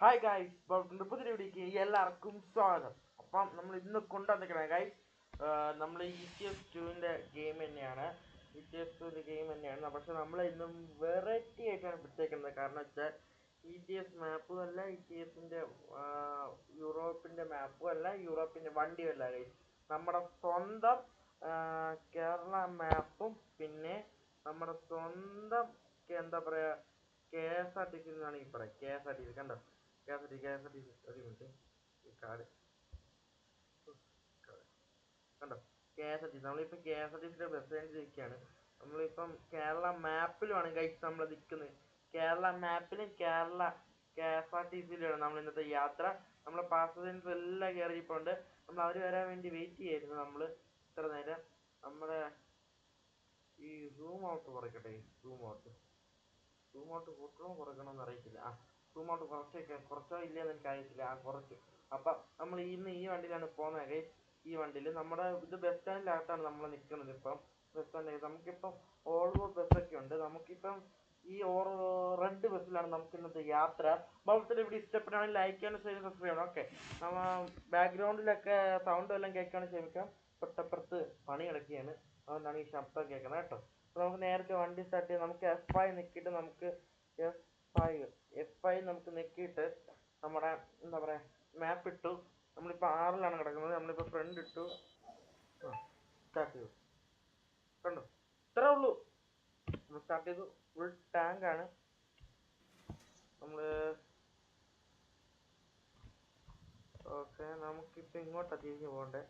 Hi guys, പുതിയ വീഡിയോക്ക് എല്ലാവർക്കും സ്വാഗതം. അപ്പം നമ്മൾ ഇന്ന് കൊണ്ടുവന്നിരിക്കുന്നത് ഗൈസ്, നമ്മൾ ETS2ൻ്റെ ഗെയിം തന്നെയാണ്. ETS2ൻ്റെ ഗെയിം തന്നെയാണ്, പക്ഷെ നമ്മൾ ഇന്നും വെറൈറ്റി ആയിട്ടാണ് എടുത്തേക്കുന്നത്. കാരണം വെച്ചാൽ ETS മാപ്പും അല്ല, ETSൻ്റെ യൂറോപ്പിൻ്റെ മാപ്പും അല്ല, യൂറോപ്പിൻ്റെ വണ്ടിയും അല്ല ഗൈസ്. നമ്മുടെ സ്വന്തം കേരള മാപ്പും പിന്നെ നമ്മുടെ സ്വന്തം എന്താ പറയുക KSRTC എന്നാണ് ഈ പറയാം. KSRTC കണ്ടോ, KSRTC ഒരു മിനിറ്റ്, ഈ കാർഡ് കണ്ടോ, KSRTC. നമ്മളിപ്പോൾ KSRTCയുടെ ബസ് സ്റ്റാൻഡിൽ ഇരിക്കുകയാണ്. നമ്മളിപ്പം കേരള മാപ്പിലുമാണ് ഗൈസ് നമ്മൾ നിൽക്കുന്നത്. കേരള മാപ്പിലും കേരള KSRTCയിലാണ് നമ്മൾ ഇന്നത്തെ യാത്ര. നമ്മളെ പാസഞ്ചേഴ്സ് എല്ലാം കയറിയിപ്പോണ്ട്. നമ്മൾ അവർ വരാൻ വേണ്ടി വെയിറ്റ് ചെയ്യായിരുന്നു നമ്മൾ ഇത്ര നേരം. നമ്മുടെ ഈ സൂം ഔട്ട് കുറയ്ക്കട്ടെ, സൂം ഔട്ട് കൂട്ടണോ കുറയ്ക്കണമെന്ന് അറിയത്തില്ല. സൂം ഔട്ട് കുറച്ചോ ഇല്ലയെന്ന് എനിക്ക് അറിയത്തില്ല. കുറച്ചു. അപ്പം നമ്മൾ ഇന്ന് ഈ വണ്ടിയിലാണ് പോകുന്നത് ഗൈസ്. ഈ വണ്ടിയിൽ നമ്മുടെ ഇത് ബസ് സ്റ്റാൻഡിനകത്താണ് നമ്മൾ നിൽക്കുന്നത്. ഇപ്പം ബസ് സ്റ്റാൻഡിൽ നമുക്കിപ്പം ഓൾവോ ബസ്സൊക്കെ ഉണ്ട്. നമുക്കിപ്പം ഈ റെഡ് ബസ്സിലാണ് നമുക്ക് ഇന്നത്തെ യാത്ര. ബസ്സിൽ ഇവിടെ ഇഷ്ടപ്പെട്ടാണെങ്കിൽ ലൈക്ക് ചെയ്യാനും സബ്സ്ക്രൈബ് ചെയ്യണം. ഓക്കെ, നമ്മൾ ബാക്ക്ഗ്രൗണ്ടിലൊക്കെ സൗണ്ട് എല്ലാം കേൾക്കുകയാണെങ്കിൽ ക്ഷമിക്കാം. തൊട്ടപ്പുറത്ത് പണി കിടക്കുകയാണ്, അതുകൊണ്ടാണ് ഈ ശബ്ദം കേൾക്കുന്നത് കേട്ടോ. അപ്പോൾ നമുക്ക് നേരത്തെ വണ്ടി സ്റ്റാർട്ട് ചെയ്യാം. നമുക്ക് F5 നിൽക്കിയിട്ട് നമുക്ക് F5 നമുക്ക് നെക്കിയിട്ട് നമ്മുടെ എന്താ പറയുക മാപ്പ് ഇട്ടു. നമ്മളിപ്പോൾ 6ലാണ് കിടക്കുന്നത്. നമ്മളിപ്പോൾ ഫ്രണ്ട് ഇട്ടു, സ്റ്റാർട്ട് ചെയ്തു. കണ്ടോ, ഇത്രേ ഉള്ളൂ. നമ്മൾ സ്റ്റാർട്ട് ചെയ്തു. ഫുൾ ടാങ്കാണ് നമ്മൾ. ഓക്കെ, നമുക്കിപ്പോൾ ഇങ്ങോട്ടാണ് തിരിഞ്ഞ് പോകണ്ടേ.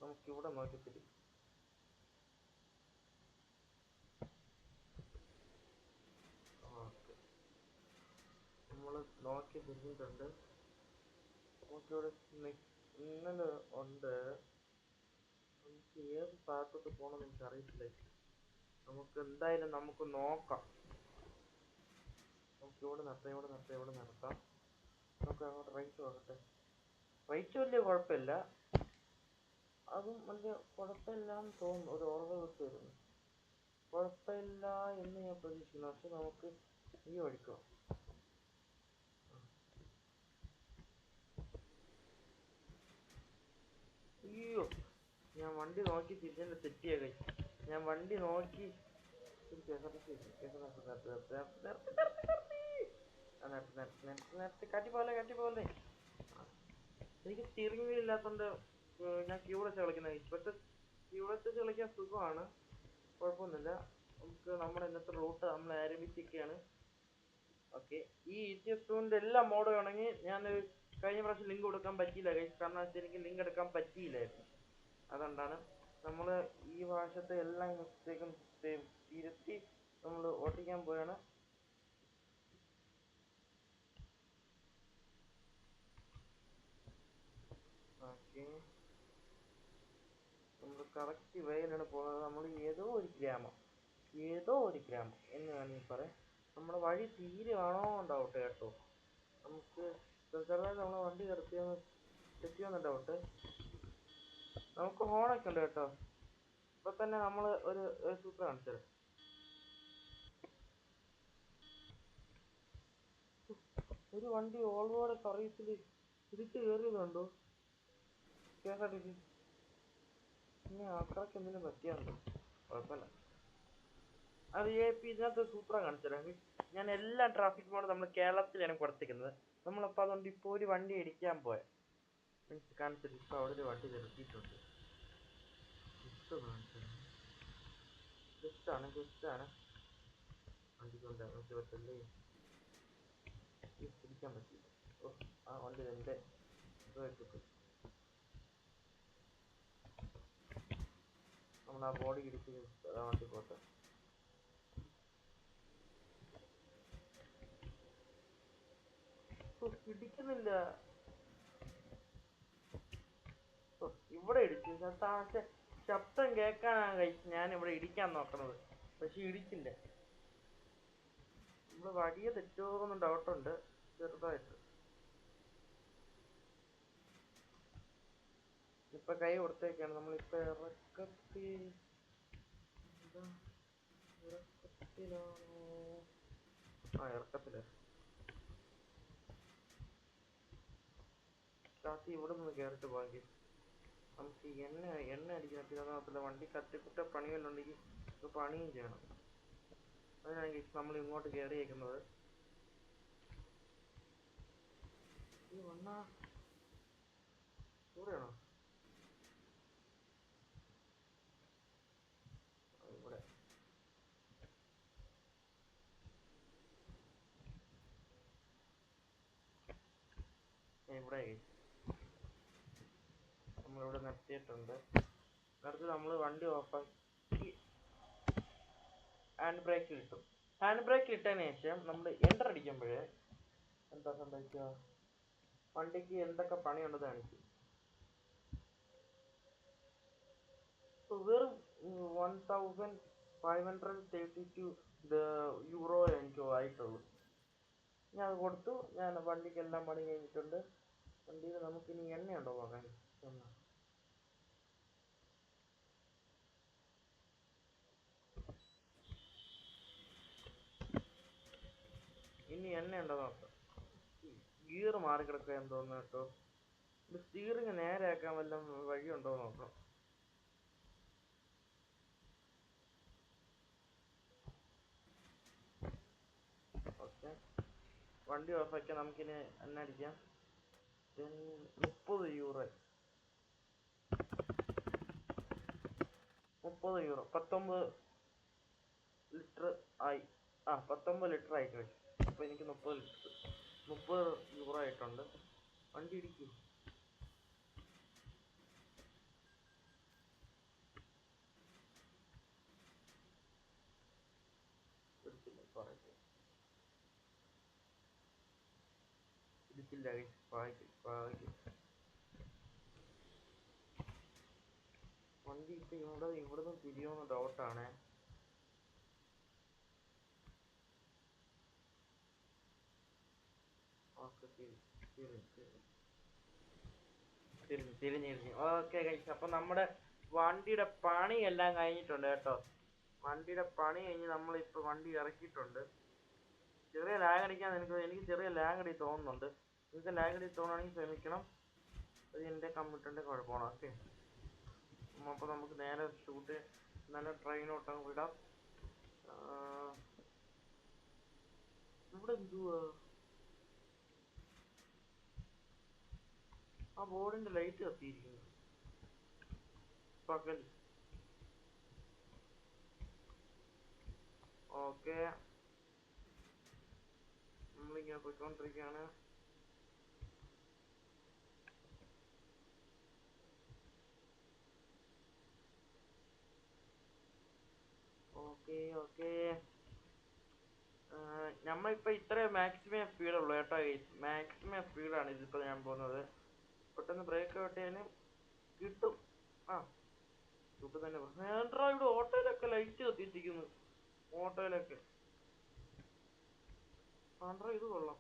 നമുക്കിവിടെ നോക്കി തിരി. ഓക്കെ, നമ്മൾ നോക്കി തിരിഞ്ഞിട്ടുണ്ട്. നമുക്കിവിടെ ഇന്നലെ ഉണ്ട്. നമുക്ക് ഏത് ഭാഗത്തോട്ട് പോകണമെന്ന് എനിക്ക് അറിയത്തില്ല. നമുക്ക് എന്തായാലും നമുക്ക് നോക്കാം. നമുക്ക് ഇവിടെ നിർത്താം. നമുക്ക് അങ്ങോട്ട് റൈറ്റ് നോക്കട്ടെ. റൈറ്റ് വലിയ കുഴപ്പമില്ല, അതും വലിയ കുഴപ്പമില്ലാന്ന് തോന്നുന്നു. ഒരു ഓർമ്മ വിട്ട് വരുന്നു. കുഴപ്പമില്ല എന്ന് ഞാൻ പ്രതീക്ഷിക്കുന്നു. പക്ഷെ നമുക്ക് ഈ വഴിക്കോ. അയ്യോ, ഞാൻ വണ്ടി നോക്കി തിരിച്ചെന്നെ തെറ്റിയ കൈ. ഞാൻ വണ്ടി നോക്കി കാറ്റി പോലെ. എനിക്ക് സ്റ്റിയറിംഗ് വീൽ ഇല്ലാത്തതുകൊണ്ട് ഞാൻ ക്യൂളച്ച് കളിക്കുന്നത്. പക്ഷെ ക്യൂളച്ച് കളിക്കാൻ സുഖമാണ്, കുഴപ്പമൊന്നുമില്ല. നമുക്ക് നമ്മുടെ ഇന്നത്തെ റൂട്ട് നമ്മൾ ആരംഭിച്ചിരിക്കുകയാണ്. ഓക്കെ, ഈ ETS2ൻ്റെ എല്ലാ മോഡും ആണെങ്കിൽ ഞാൻ കഴിഞ്ഞ പ്രാവശ്യം ലിങ്ക് കൊടുക്കാൻ പറ്റിയില്ല ഗൈസ്. കാരണം വെച്ചാൽ എനിക്ക് ലിങ്ക് എടുക്കാൻ പറ്റിയില്ലായിരുന്നു. അതുകൊണ്ടാണ് നമ്മൾ ഈ പ്രാവശ്യത്തെ എല്ലാ മിസ്റ്റേക്കും തിരുത്തി നമ്മൾ ഓട്ടിക്കാൻ പോയാണ്. ഓക്കെ, നമ്മൾ കറക്റ്റ് വേയിലാണ് പോകുന്നത്. നമ്മൾ ഏതോ ഒരു ഗ്രാമം എന്ന് വേണമെങ്കിൽ പറയാം. നമ്മുടെ വഴി തീരെ ആണോ ഉണ്ടാവട്ടെ കേട്ടോ. നമുക്ക് ചെറുതായിട്ട് നമ്മളെ വണ്ടി തെറ്റിയെന്ന് ഡൗട്ട്. നമുക്ക് ഹോണൊക്കെ ഉണ്ട് കേട്ടോ. ഇപ്പൊ തന്നെ നമ്മൾ ഒരു സൂപ്പർ കാണിച്ചത്. ഒരു വണ്ടി ഓൾവോടെ സർവീസിൽ തിരിച്ചു കയറിയതുണ്ടോ KSRTC. ഇനി ആൾക്കാർക്ക് എന്തെങ്കിലും പറ്റിയാണ്ടോ? കുഴപ്പമില്ല, അത് ഇതിനകത്ത് സൂപ്പറാണ് കാണിച്ചത്. ഞാൻ എല്ലാ ട്രാഫിക് മോഡും നമ്മൾ കേരളത്തിലാണ് കൊടുത്തിരിക്കുന്നത്. നമ്മളപ്പോൾ അതുകൊണ്ട് ഇപ്പോൾ ഒരു വണ്ടി ഇടിക്കാൻ പോയ കാണിച്ചത്. ഇപ്പോൾ അവിടെ ഒരു വണ്ടി നിർത്തിയിട്ടുണ്ട്. ജസ്റ്റാണ് വണ്ടി കൊണ്ട് പറ്റല്ലേ, പിടിക്കാൻ പറ്റില്ല. ആ വണ്ടി എൻ്റെ നമ്മൾ ആ ബോഡി ഇടിച്ച് വണ്ടി പോട്ടെ. ഇടിക്കുന്നില്ല, ഇവിടെ ഇടിച്ചു. പക്ഷെ ശബ്ദം കേൾക്കാനാണ് കഴിച്ച് ഞാൻ ഇവിടെ ഇടിക്കാൻ നോക്കണത്, പക്ഷെ ഇടിക്കില്ല. നമ്മൾ വടിയെ തെറ്റോന്ന് ഡൗട്ടുണ്ട് ചെറുതായിട്ട്. ഇപ്പൊ കൈ കൊടുത്തേക്കാണ്. നമ്മളിപ്പോ ഇറക്കത്തി ആ ഇറക്കത്തില്ല. ഇവിടെ നിന്ന് കയറിട്ട് പോകാമെങ്കിൽ നമുക്ക് എണ്ണ അടിക്കുന്ന വണ്ടി കത്തിക്കുട്ട പണികളുണ്ടെങ്കിൽ പണിയും ചെയ്യണം. അതിനാണെങ്കിൽ നമ്മൾ ഇങ്ങോട്ട് കയറിയേക്കുന്നത്. ഈ വണ്ണ ഇവിടെയാണോ? ഇവിടെ ഇവിടെ നമ്മളിവിടെ നിർത്തിയിട്ടുണ്ട്. അടുത്ത് നമ്മൾ വണ്ടി ഓഫാക്കി ഹാൻഡ് ബ്രേക്ക് കിട്ടും. ഹാൻഡ് ബ്രേക്ക് ഇട്ടതിന് ശേഷം നമ്മൾ എൻ്റർ അടിക്കുമ്പോൾ എന്താ സംഭവിക്കുക? വണ്ടിക്ക് എന്തൊക്കെ പണിയുണ്ടെന്ന് കാണിക്കും. വെറും 1532 യൂറോ എനിക്ക് ആയിട്ടുള്ളൂ. ഞാൻ കൊടുത്തു. ഞാൻ വണ്ടിക്ക് എല്ലാം പണി കഴിഞ്ഞിട്ടുണ്ട്. വണ്ടിയിൽ നമുക്കിനി എണ്ണയുണ്ടോ നോക്കാൻ. ഇനി എണ്ണയുണ്ടോ നോക്കാം. ഗിയർ മാറി കിടക്കുക എന്തോന്ന് കേട്ടോ. സ്റ്റീറിങ് നേരെയാക്കാൻ വല്ല വഴിയുണ്ടോ നോക്കാം. ഓക്കെ, വണ്ടി ഓഫാക്കിയാൽ നമുക്കിനി എണ്ണ അടിക്കാം. 30 യൂറോ 19 ലിറ്റർ ആയി. 19 ലിറ്റർ ആയിട്ട്. അപ്പോൾ എനിക്ക് 30 യൂറോ ആയിട്ടുണ്ട്. വണ്ടി ഇടിക്കും. ഇടിച്ചില്ല. വണ്ടി ഇപ്പൊ ഇവിടുന്ന് തിരിയുമെന്ന് ഡൗട്ടാണ്. തിരിഞ്ഞു. ഓക്കെ ഗൈസ്, അപ്പൊ നമ്മുടെ വണ്ടിയുടെ പണി എല്ലാം കഴിഞ്ഞിട്ടുണ്ട് കേട്ടോ. വണ്ടിയുടെ പണി കഴിഞ്ഞ് നമ്മളിപ്പോ വണ്ടി ഇറക്കിയിട്ടുണ്ട്. ചെറിയ ലാഗ് അടിക്കാൻ എനിക്ക് ചെറിയ ലാഗ് അടി തോന്നുന്നുണ്ട്. നിങ്ങൾക്ക് ലാഗ് അടി തോന്നുകയാണെങ്കിൽ ക്ഷമിക്കണം. അത് എൻ്റെ കമ്പ്യൂട്ടറിൻ്റെ കുഴപ്പമാണ്. ഓക്കെ, അപ്പോൾ നമുക്ക് നേരെ ഷൂട്ട് നല്ല ട്രെയിനോട്ടങ്ങ് വിടാം. ഇവിടെ എന്തുവാ ആ ബോർഡിന്റെ ലൈറ്റ് കത്തിയിരിക്കുന്നു പകൽ. ഓക്കെ, നമ്മളിങ്ങനെ പോയിക്കൊണ്ടിരിക്കുകയാണ്. ഓക്കെ നമ്മളിപ്പോ ഇത്രേ മാക്സിമം സ്പീഡുള്ളൂ കേട്ടോ. മാക്സിമം സ്പീഡാണ് ഇതിപ്പോ ഞാൻ പോകുന്നത്. പെട്ടെന്ന് ബ്രേക്ക് ഔട്ടിയാലും കിട്ടും. കിട്ടും തന്നെ. ആൻഡ്രോയിഡ് ഓട്ടോയിലൊക്കെ ലൈറ്റ് കത്തിച്ചിരിക്കുന്നു. ഓട്ടോയിലൊക്കെ ആൻഡ്രോയിഡ് കൊള്ളാം.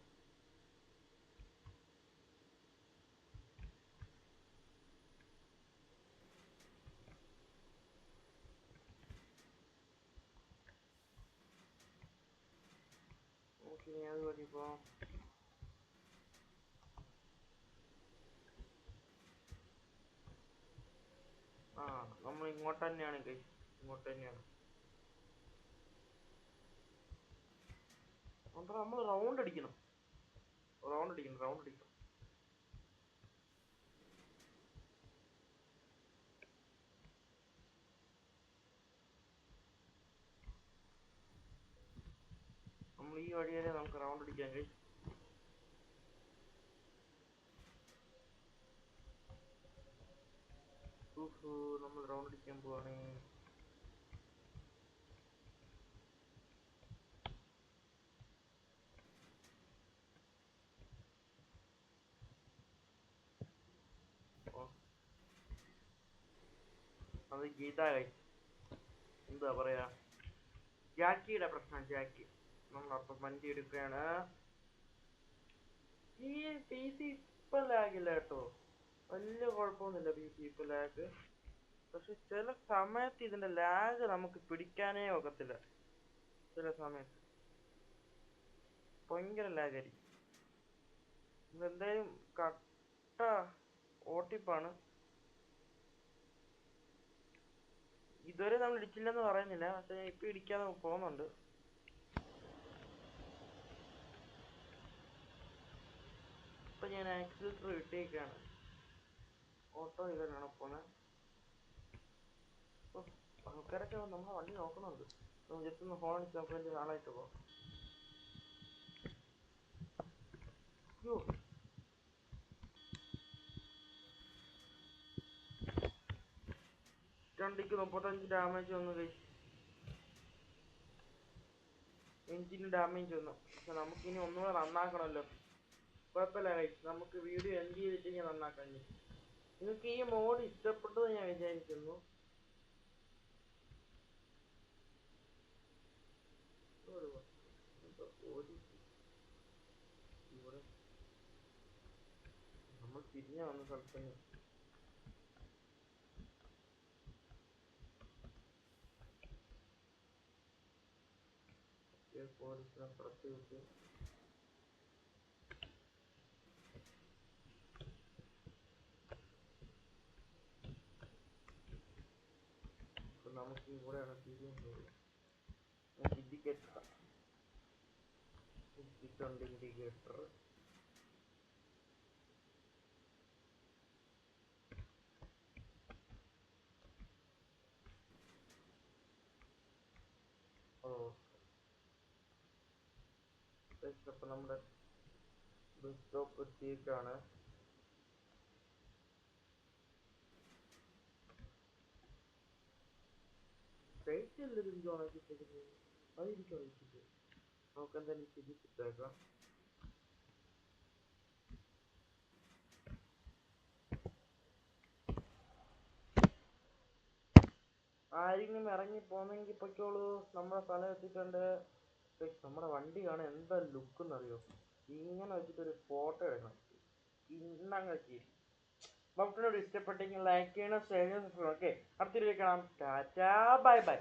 അത് മതി. ഇപ്പോ നമ്മൾ ഇങ്ങോട്ട് തന്നെയാണ്. ഇങ്ങോട്ട് തന്നെയാണ്. നമ്മൾ റൗണ്ട് അടിക്കണം. നമ്മൾ ഈ വഴി വരെ നമുക്ക് റൗണ്ട് അടിക്കാൻ കഴിയും. നമ്മൾ റൗണ്ട് അടിക്കാൻ പോവാണ്. അത് ഗീത എന്താ പറയാ, ജാക്കിയുടെ പ്രശ്നം. ജാക്കി നമ്മളപ്പം വണ്ടി എടുക്കുകയാണ്. ഈ പി സി ഇപ്പൊ ലാഗില്ല കേട്ടോ, വലിയ കുഴപ്പമൊന്നുമില്ല പി സി ഇപ്പൊ ലാഗ്. പക്ഷെ ചില സമയത്ത് ഇതിന്റെ ലാഗ് നമുക്ക് പിടിക്കാനേ ഒക്കത്തില്ല. ചില സമയത്ത് ഭയങ്കര ലാഗായിരിക്കും. ഇതെന്തായാലും കട്ട ഓട്ടിപ്പാണ്. ഇതുവരെ നമ്മൾ ഇടിച്ചില്ലെന്ന് പറയുന്നില്ല, പക്ഷെ ഇപ്പൊ ഇടിക്കാതെ പോകുന്നുണ്ട്. ഇപ്പൊ ഞാൻ ആക്സിലേറ്റർ ഇട്ടേക്കാണ്. ഓട്ടോ ഇതാണ് പോന്നെ. ആൾക്കാരൊക്കെ നമ്മളെ വണ്ടി നോക്കുന്നുണ്ട്. ജസ്റ്റ് ഒന്ന് ഹോൺ അടിച്ച് നമുക്ക് വേണ്ടി ആളായിട്ട് പോവാം. വണ്ടിക്ക് 35 ഡാമേജ് വന്നു കഴിച്ചു. എഞ്ചിന് ഡാമേജ് വന്നു. പക്ഷെ നമുക്കിനി ഒന്നുകൂടെ നന്നാക്കണമല്ലോ. കുഴപ്പമില്ല കഴിച്ചു, നമുക്ക് വീഡിയോ എൻഡ് ചെയ്തിട്ട് ഞാൻ നന്നാക്കാൻ. നിങ്ങൾക്ക് ഈ മോഡ് ഇഷ്ടപ്പെട്ടത് ഞാൻ വിചാരിക്കുന്നു. നമ്മൾ തിരിഞ്ഞ വന്ന സ്ഥലത്ത് പോലീസിനെ പുറത്ത് വിട്ട് നമുക്ക് ഇവിടെയാണ് തിരിയുന്നത്. ഇൻഡിക്കേറ്റർ ഇൻഡിക്കേറ്റർ അപ്പൊ നമ്മുടെ ബസ് സ്റ്റോപ്പ് എത്തിയിട്ടാണ്. നമുക്ക് എന്തായാലും തിരിച്ചിട്ടേക്കാം. ആരെങ്കിലും ഇറങ്ങി പോന്നെങ്കിൽ പൊയ്ക്കോളൂ, നമ്മുടെ സ്ഥലം എത്തിയിട്ടുണ്ട്. നമ്മുടെ വണ്ടി കാണാൻ എന്താ ലുക്ക് എന്നറിയോ? ഇങ്ങനെ വെച്ചിട്ടൊരു ഫോട്ടോ എടുക്കണം. ഇന്നങ്ങ് ഇഷ്ടപ്പെട്ടെങ്കിൽ ലൈക്ക് ചെയ്യണം, ഷെയർ ചെയ്യണം. ഓക്കെ, അടുത്തൊരു കാണാം. Tata, bye bye.